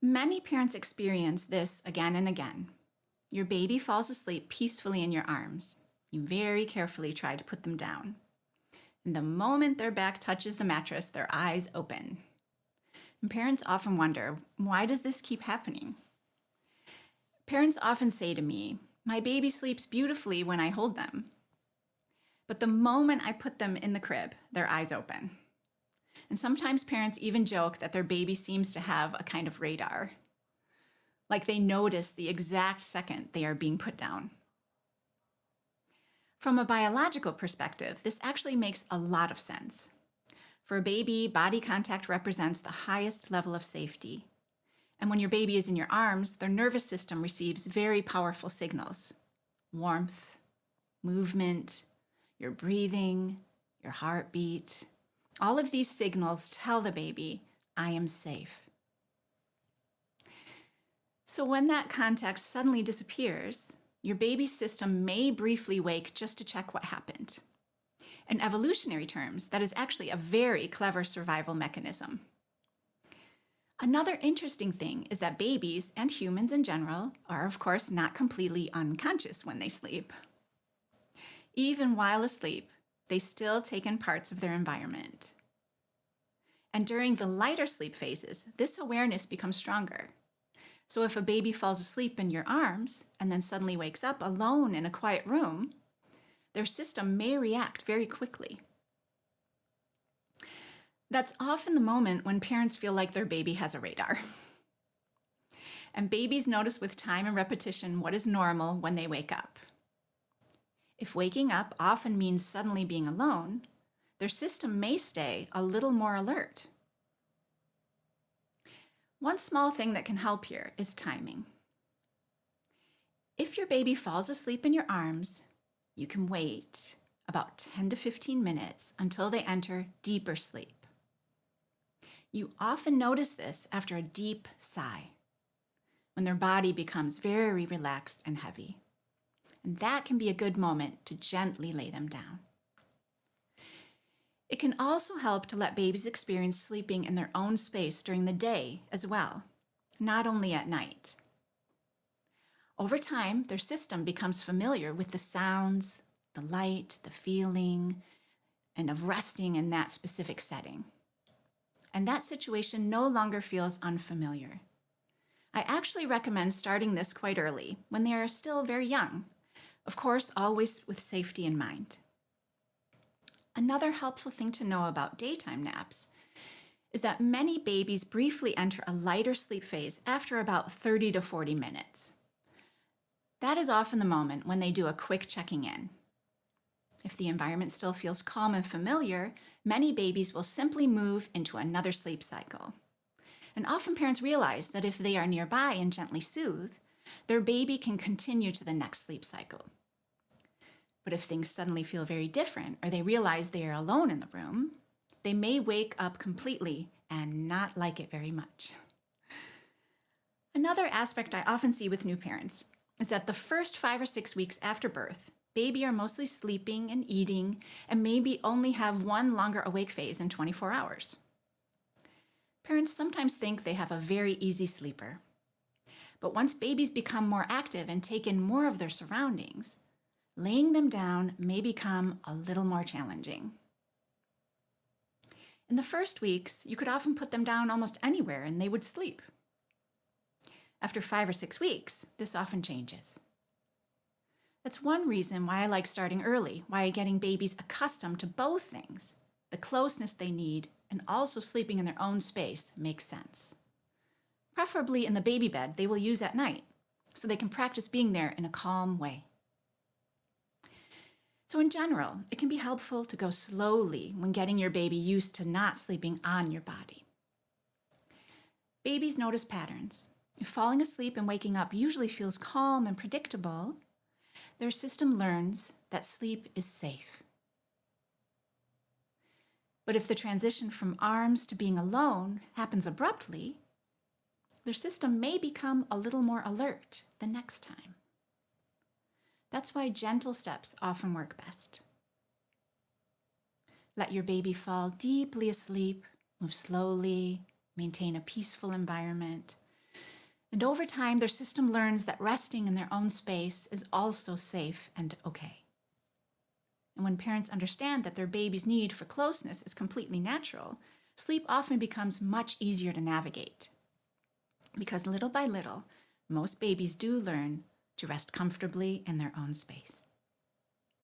Many parents experience this again and again. Your baby falls asleep peacefully in your arms. You very carefully try to put them down. And the moment their back touches the mattress, their eyes open. And parents often wonder, why does this keep happening? Parents often say to me, my baby sleeps beautifully when I hold them. But the moment I put them in the crib, their eyes open. And sometimes parents even joke that their baby seems to have a kind of radar, like they notice the exact second they are being put down. From a biological perspective, this actually makes a lot of sense. For a baby, body contact represents the highest level of safety. And when your baby is in your arms, their nervous system receives very powerful signals: warmth, movement, your breathing, your heartbeat. All of these signals tell the baby, I am safe. So when that contact suddenly disappears, your baby's system may briefly wake just to check what happened. In evolutionary terms, that is actually a very clever survival mechanism. Another interesting thing is that babies, and humans in general, are of course not completely unconscious when they sleep. Even while asleep, they still take in parts of their environment. And during the lighter sleep phases, this awareness becomes stronger. So if a baby falls asleep in your arms and then suddenly wakes up alone in a quiet room, their system may react very quickly. That's often the moment when parents feel like their baby has a radar. And babies notice with time and repetition what is normal when they wake up. If waking up often means suddenly being alone, their system may stay a little more alert. One small thing that can help here is timing. If your baby falls asleep in your arms, you can wait about 10 to 15 minutes until they enter deeper sleep. You often notice this after a deep sigh, when their body becomes very relaxed and heavy. And that can be a good moment to gently lay them down. It can also help to let babies experience sleeping in their own space during the day as well, not only at night. Over time, their system becomes familiar with the sounds, the light, the feeling, and of resting in that specific setting. And that situation no longer feels unfamiliar. I actually recommend starting this quite early, when they are still very young. Of course, always with safety in mind. Another helpful thing to know about daytime naps is that many babies briefly enter a lighter sleep phase after about 30 to 40 minutes. That is often the moment when they do a quick checking in. If the environment still feels calm and familiar, many babies will simply move into another sleep cycle. And often parents realize that if they are nearby and gently soothe, their baby can continue to the next sleep cycle. But if things suddenly feel very different, or they realize they are alone in the room, they may wake up completely and not like it very much. Another aspect I often see with new parents is that the first 5 or 6 weeks after birth, baby are mostly sleeping and eating and maybe only have one longer awake phase in 24 hours. Parents sometimes think they have a very easy sleeper. But once babies become more active and take in more of their surroundings, laying them down may become a little more challenging. In the first weeks, you could often put them down almost anywhere and they would sleep. After 5 or 6 weeks, this often changes. That's one reason why I like starting early, why getting babies accustomed to both things, the closeness they need and also sleeping in their own space, makes sense. Preferably in the baby bed they will use at night, so they can practice being there in a calm way. So in general, it can be helpful to go slowly when getting your baby used to not sleeping on your body. Babies notice patterns. If falling asleep and waking up usually feels calm and predictable, their system learns that sleep is safe. But if the transition from arms to being alone happens abruptly, their system may become a little more alert the next time. That's why gentle steps often work best. Let your baby fall deeply asleep, move slowly, maintain a peaceful environment. And over time, their system learns that resting in their own space is also safe and okay. And when parents understand that their baby's need for closeness is completely natural, sleep often becomes much easier to navigate. Because little by little, most babies do learn to rest comfortably in their own space.